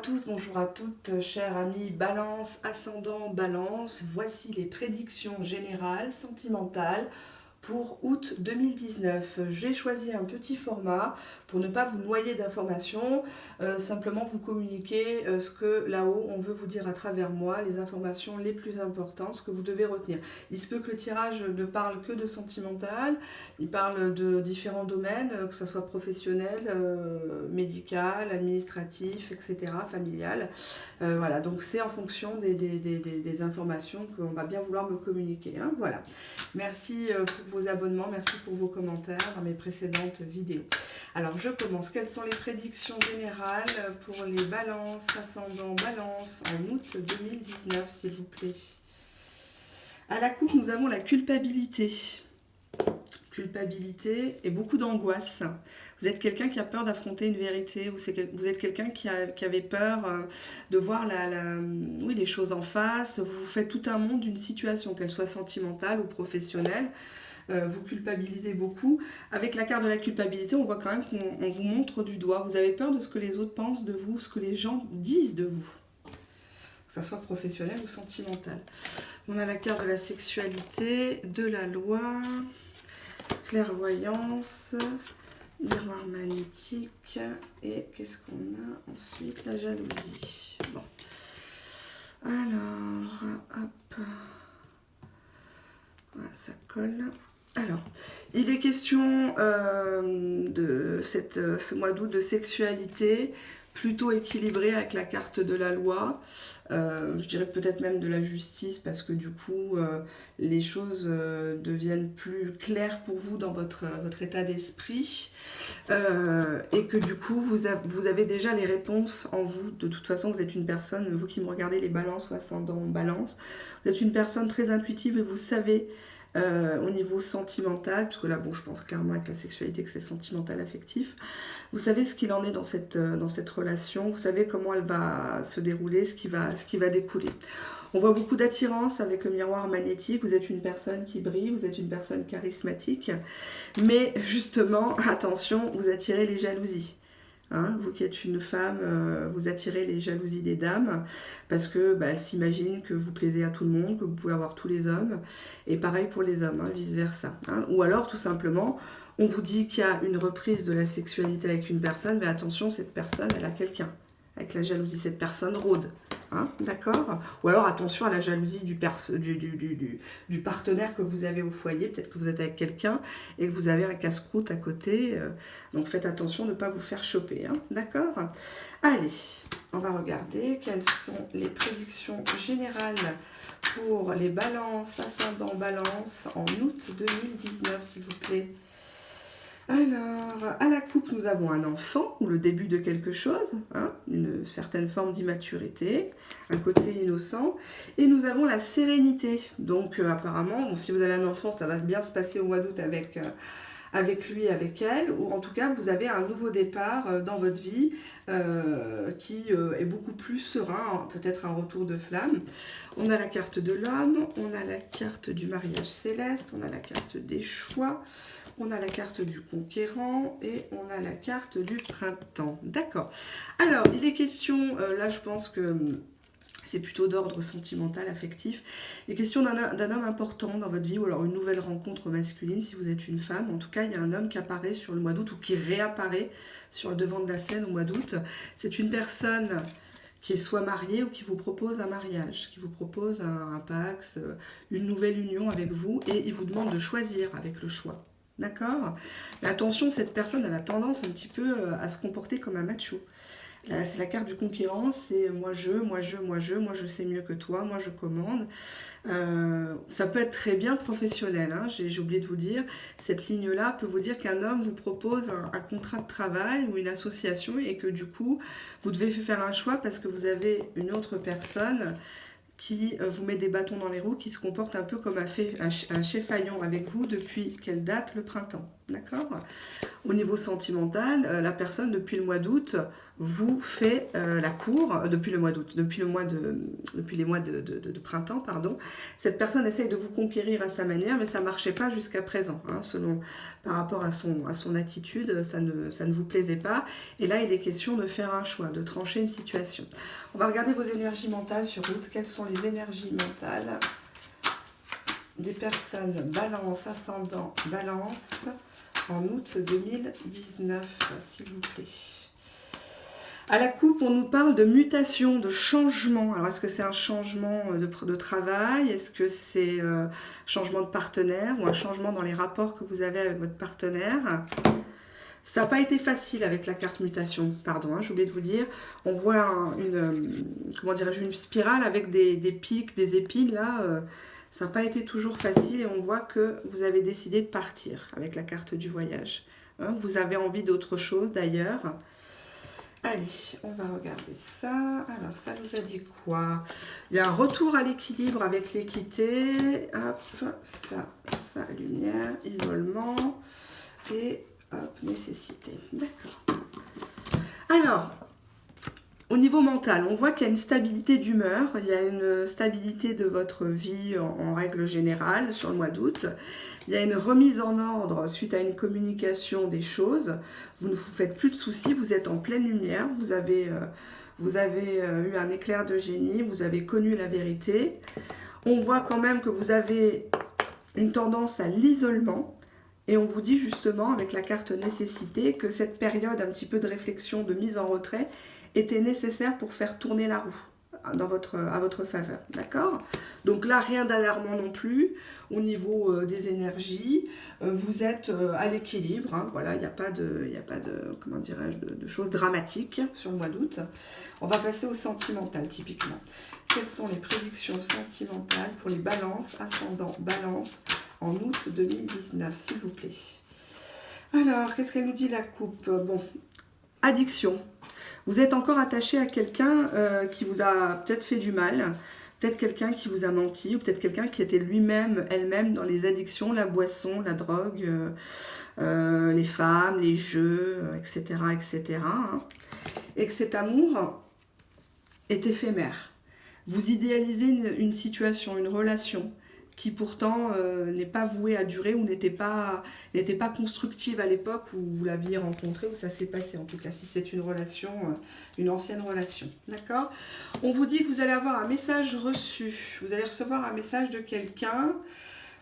Tous, bonjour à toutes, chers amis Balance, ascendant Balance. Voici les prédictions générales sentimentales pour août 2019. J'ai choisi un petit format pour ne pas vous noyer d'informations, simplement vous communiquer ce que là-haut on veut vous dire à travers moi, les informations les plus importantes, ce que vous devez retenir. Il se peut que le tirage ne parle que de sentimental, il parle de différents domaines, que ce soit professionnel, médical, administratif, etc., familial. Voilà, donc c'est en fonction des informations qu'on va bien vouloir me communiquer. Hein, voilà. Merci pour vos abonnements, merci pour vos commentaires dans mes précédentes vidéos. Alors je commence. Quelles sont les prédictions générales pour les balances, ascendant balance en août 2019, s'il vous plaît? À la coupe, nous avons la culpabilité. Culpabilité et beaucoup d'angoisse. Vous êtes quelqu'un qui a peur d'affronter une vérité, ou vous êtes quelqu'un qui avait peur de voir oui, les choses en face. Vous vous faites tout un monde d'une situation, qu'elle soit sentimentale ou professionnelle. Vous culpabilisez beaucoup. Avec la carte de la culpabilité, on voit quand même qu'on vous montre du doigt. Vous avez peur de ce que les autres pensent de vous, ce que les gens disent de vous, que ça soit professionnel ou sentimental. On a la carte de la sexualité, de la loi, clairvoyance, miroir magnétique, et qu'est-ce qu'on a ensuite? La jalousie. Bon. Alors, hop. Voilà, ça colle. Alors, il est question de ce mois d'août de sexualité plutôt équilibrée avec la carte de la loi. Je dirais peut-être même de la justice, parce que du coup, les choses deviennent plus claires pour vous dans votre état d'esprit. Et que du coup, vous avez déjà les réponses en vous. De toute façon, vous êtes une personne, vous qui me regardez les balances ou ascendant balance, vous êtes une personne très intuitive et vous savez au niveau sentimental, puisque là, bon, je pense clairement avec la sexualité que c'est sentimental, affectif. Vous savez ce qu'il en est dans cette relation, vous savez comment elle va se dérouler, ce qui va découler. On voit beaucoup d'attirance avec le miroir magnétique, vous êtes une personne qui brille, vous êtes une personne charismatique, mais justement, attention, vous attirez les jalousies. Hein, vous qui êtes une femme, vous attirez les jalousies des dames parce que elles s'imaginent que vous plaisez à tout le monde, que vous pouvez avoir tous les hommes, et pareil pour les hommes, hein, vice versa. Hein. Ou alors tout simplement, on vous dit qu'il y a une reprise de la sexualité avec une personne, mais attention, cette personne, elle a quelqu'un. Avec la jalousie, cette personne rôde. Hein, d'accord? Ou alors attention à la jalousie du partenaire que vous avez au foyer. Peut-être que vous êtes avec quelqu'un et que vous avez un casse-croûte à côté. Donc faites attention de ne pas vous faire choper. Hein, d'accord? Allez, on va regarder quelles sont les prédictions générales pour les balances, ascendant balance en août 2019, s'il vous plaît. Alors, à la coupe, nous avons un enfant, ou le début de quelque chose, hein, une certaine forme d'immaturité, un côté innocent, et nous avons la sérénité. Donc, apparemment, bon, si vous avez un enfant, ça va bien se passer au mois d'août avec lui, avec elle, ou en tout cas, vous avez un nouveau départ dans votre vie qui est beaucoup plus serein, hein, peut-être un retour de flamme. On a la carte de l'homme, on a la carte du mariage céleste, on a la carte des choix, on a la carte du conquérant et on a la carte du printemps. D'accord. Alors, il est question, là je pense que c'est plutôt d'ordre sentimental, affectif. Il est question d'un homme important dans votre vie, ou alors une nouvelle rencontre masculine si vous êtes une femme. En tout cas, il y a un homme qui apparaît sur le mois d'août ou qui réapparaît sur le devant de la scène au mois d'août. C'est une personne qui est soit mariée ou qui vous propose un mariage, qui vous propose un pax, une nouvelle union avec vous, et il vous demande de choisir avec le choix. D'accord? Mais attention, cette personne, elle a tendance un petit peu à se comporter comme un macho. Là, c'est la carte du conquérant, c'est moi je sais mieux que toi, moi je commande. Ça peut être très bien professionnel, hein, j'ai oublié de vous dire. Cette ligne-là peut vous dire qu'un homme vous propose un contrat de travail ou une association et que du coup, vous devez faire un choix parce que vous avez une autre personne qui vous met des bâtons dans les roues, qui se comporte un peu comme un chef faillant avec vous depuis quelle date? Le printemps. d'accord? Au niveau sentimental, la personne, depuis le mois d'août, vous fait la cour, depuis le mois d'août, depuis les mois de printemps, pardon. Cette personne essaye de vous conquérir à sa manière, mais ça ne marchait pas jusqu'à présent, hein, par rapport à son attitude, ça ne vous plaisait pas. Et là, il est question de faire un choix, de trancher une situation. On va regarder vos énergies mentales sur août. Quelles sont les énergies mentales des personnes balance, ascendant, balance, en août 2019, s'il vous plaît. À la coupe, on nous parle de mutation, de changement. Alors, est-ce que c'est un changement de travail? Est-ce que c'est un changement de partenaire ou un changement dans les rapports que vous avez avec votre partenaire? Ça n'a pas été facile avec la carte mutation, pardon, hein, j'ai oublié de vous dire. On voit une spirale avec des pics, des épines, là. Ça n'a pas été toujours facile et on voit que vous avez décidé de partir avec la carte du voyage. Hein, vous avez envie d'autre chose d'ailleurs. Allez, on va regarder ça. Alors, ça nous a dit quoi? Il y a un retour à l'équilibre avec l'équité. Hop, ça, lumière, isolement et hop, nécessité. D'accord. Alors, au niveau mental, on voit qu'il y a une stabilité d'humeur, il y a une stabilité de votre vie en règle générale sur le mois d'août. Il y a une remise en ordre suite à une communication des choses. Vous ne vous faites plus de soucis, vous êtes en pleine lumière, vous avez eu un éclair de génie, vous avez connu la vérité. On voit quand même que vous avez une tendance à l'isolement. Et on vous dit justement, avec la carte nécessité, que cette période un petit peu de réflexion, de mise en retrait, était nécessaire pour faire tourner la roue à votre faveur, d'accord? Donc là, rien d'alarmant non plus au niveau des énergies. Vous êtes à l'équilibre, hein, voilà, il n'y a pas de comment dirais-je, de choses dramatiques sur le mois d'août. On va passer au sentimental, typiquement. Quelles sont les prédictions sentimentales pour les balances, ascendant balance, en août 2019, s'il vous plaît? Alors, qu'est-ce qu'elle nous dit, la coupe? Bon, addiction. Vous êtes encore attaché à quelqu'un qui vous a peut-être fait du mal, peut-être quelqu'un qui vous a menti, ou peut-être quelqu'un qui était lui-même, elle-même dans les addictions, la boisson, la drogue, les femmes, les jeux, etc. etc. Hein. Et que cet amour est éphémère. Vous idéalisez une situation, une relation qui pourtant n'est pas vouée à durer ou n'était pas constructive à l'époque où vous l'aviez rencontré, où ça s'est passé, en tout cas, si c'est une relation, une ancienne relation. D'accord? On vous dit que vous allez avoir un message reçu, vous allez recevoir un message de quelqu'un.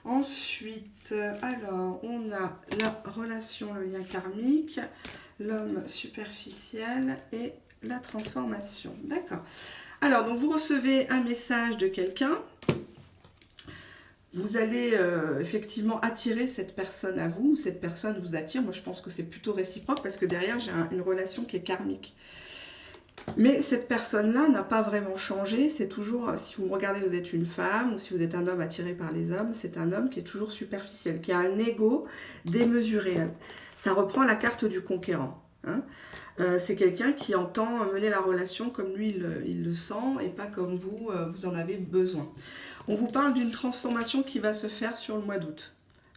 Ensuite, alors, on a la relation, le lien karmique, l'homme superficiel et la transformation. D'accord? Alors, donc vous recevez un message de quelqu'un. Vous allez effectivement attirer cette personne à vous, cette personne vous attire. Moi, je pense que c'est plutôt réciproque parce que derrière, j'ai une relation qui est karmique. Mais cette personne-là n'a pas vraiment changé. C'est toujours, si vous me regardez, vous êtes une femme, ou si vous êtes un homme attiré par les hommes, c'est un homme qui est toujours superficiel, qui a un ego démesuré. Ça reprend la carte du conquérant. Hein. C'est quelqu'un qui entend mener la relation comme lui il le sent et pas comme vous, vous en avez besoin. On vous parle d'une transformation qui va se faire sur le mois d'août,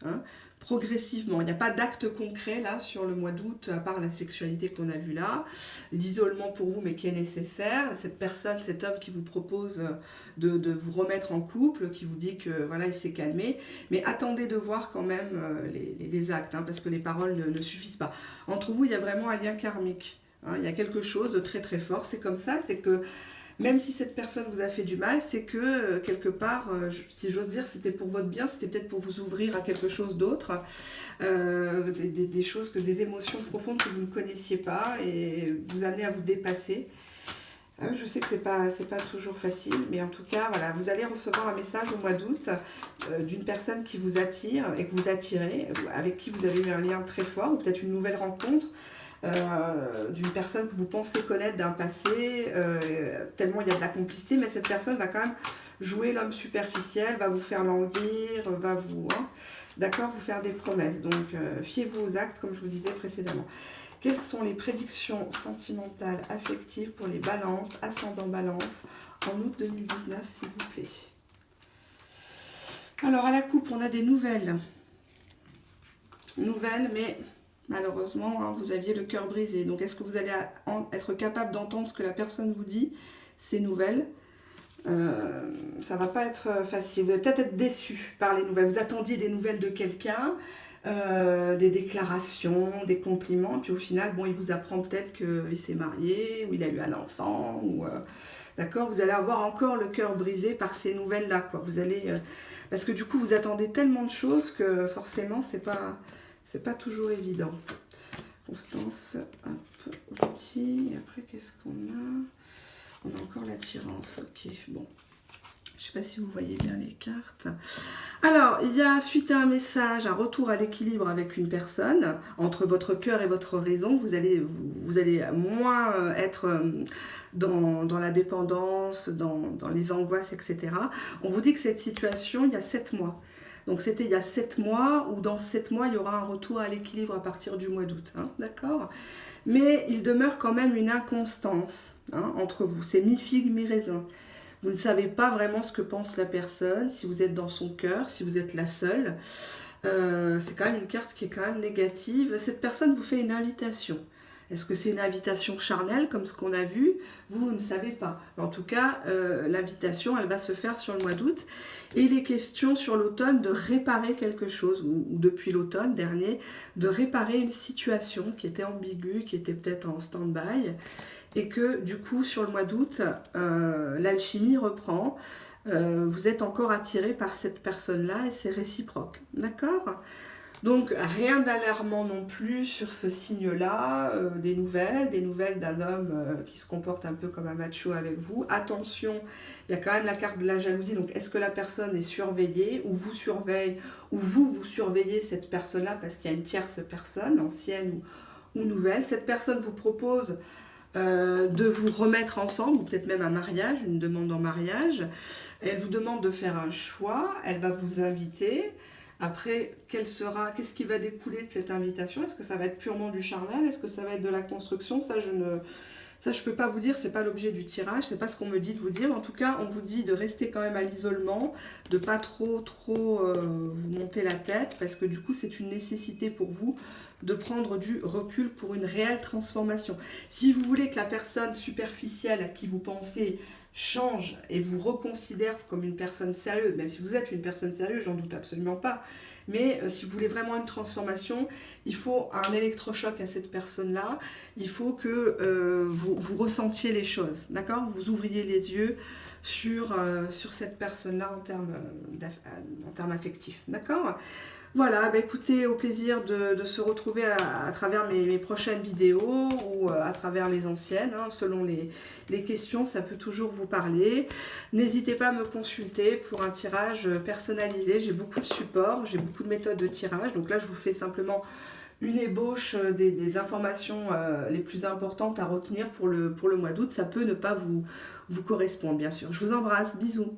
hein, progressivement. Il n'y a pas d'acte concret là sur le mois d'août, à part la sexualité qu'on a vue là, l'isolement pour vous mais qui est nécessaire, cette personne, cet homme qui vous propose de vous remettre en couple, qui vous dit que voilà, il s'est calmé, mais attendez de voir quand même les actes, hein, parce que les paroles ne suffisent pas. Entre vous, il y a vraiment un lien karmique, hein, il y a quelque chose de très très fort, c'est comme ça, c'est que même si cette personne vous a fait du mal, c'est que quelque part, si j'ose dire, c'était pour votre bien, c'était peut-être pour vous ouvrir à quelque chose d'autre, des choses, des émotions profondes que vous ne connaissiez pas et vous amener à vous dépasser. Je sais que c'est pas toujours facile, mais en tout cas, voilà, vous allez recevoir un message au mois d'août d'une personne qui vous attire et que vous attirez, avec qui vous avez eu un lien très fort, ou peut-être une nouvelle rencontre. D'une personne que vous pensez connaître d'un passé, tellement il y a de la complicité, mais cette personne va quand même jouer l'homme superficiel, va vous faire languir, va vous, hein, d'accord, vous faire des promesses. Donc, fiez-vous aux actes, comme je vous disais précédemment. Quelles sont les prédictions sentimentales, affectives pour les balances, ascendant balance, en août 2019, s'il vous plaît? Alors, à la coupe, on a des nouvelles. nouvelle, mais malheureusement, hein, vous aviez le cœur brisé. Donc, est-ce que vous allez être capable d'entendre ce que la personne vous dit, ces nouvelles? Ça va pas être facile. Vous allez peut-être être déçu par les nouvelles. Vous attendiez des nouvelles de quelqu'un, des déclarations, des compliments, puis au final, bon, il vous apprend peut-être qu'il s'est marié, ou il a eu un enfant, ou d'accord, vous allez avoir encore le cœur brisé par ces nouvelles-là, quoi. Vous allez, parce que du coup, vous attendez tellement de choses que forcément, c'est pas toujours évident. Constance, hop, outil. Et après, qu'est-ce qu'on a? On a encore l'attirance. Ok, bon. Je ne sais pas si vous voyez bien les cartes. Alors, il y a, suite à un message, un retour à l'équilibre avec une personne, entre votre cœur et votre raison, vous allez moins être dans la dépendance, dans les angoisses, etc. On vous dit que cette situation, il y a 7 mois. Donc c'était il y a 7 mois, ou dans 7 mois, il y aura un retour à l'équilibre à partir du mois d'août. Hein, d'accord? Mais il demeure quand même une inconstance, hein, entre vous. C'est mi-figue, mi-raisin. Vous ne savez pas vraiment ce que pense la personne, si vous êtes dans son cœur, si vous êtes la seule. C'est quand même une carte qui est quand même négative. Cette personne vous fait une invitation. Est-ce que c'est une invitation charnelle, comme ce qu'on a vu? Vous ne savez pas. En tout cas, l'invitation, elle va se faire sur le mois d'août. Et il est question sur l'automne de réparer quelque chose, ou depuis l'automne dernier, de réparer une situation qui était ambiguë, qui était peut-être en stand-by, et que du coup, sur le mois d'août, l'alchimie reprend. Vous êtes encore attiré par cette personne-là et c'est réciproque. D'accord? Donc, rien d'alarmant non plus sur ce signe-là, des nouvelles d'un homme qui se comporte un peu comme un macho avec vous. Attention, il y a quand même la carte de la jalousie, donc est-ce que la personne est surveillée, ou vous surveille, ou vous surveillez cette personne-là parce qu'il y a une tierce personne, ancienne ou nouvelle. Cette personne vous propose de vous remettre ensemble, ou peut-être même un mariage, une demande en mariage. Elle vous demande de faire un choix, elle va vous inviter. Après, qu'est-ce qui va découler de cette invitation? Est-ce que ça va être purement du charnel? Est-ce que ça va être de la construction? Ça, je ne peux pas vous dire, c'est pas l'objet du tirage, c'est pas ce qu'on me dit de vous dire. En tout cas, on vous dit de rester quand même à l'isolement, de pas trop vous monter la tête, parce que du coup, c'est une nécessité pour vous de prendre du recul pour une réelle transformation. Si vous voulez que la personne superficielle à qui vous pensez change et vous reconsidère comme une personne sérieuse, même si vous êtes une personne sérieuse, j'en doute absolument pas, mais si vous voulez vraiment une transformation, il faut un électrochoc à cette personne-là, il faut que vous ressentiez les choses, d'accord? Vous ouvriez les yeux sur cette personne-là en termes affectifs, d'accord? Voilà, bah écoutez, au plaisir de se retrouver à travers mes prochaines vidéos ou à travers les anciennes, hein, selon les questions, ça peut toujours vous parler. N'hésitez pas à me consulter pour un tirage personnalisé, j'ai beaucoup de supports, j'ai beaucoup de méthodes de tirage, donc là je vous fais simplement une ébauche des informations les plus importantes à retenir pour le mois d'août. Ça peut ne pas vous correspondre, bien sûr. Je vous embrasse, bisous.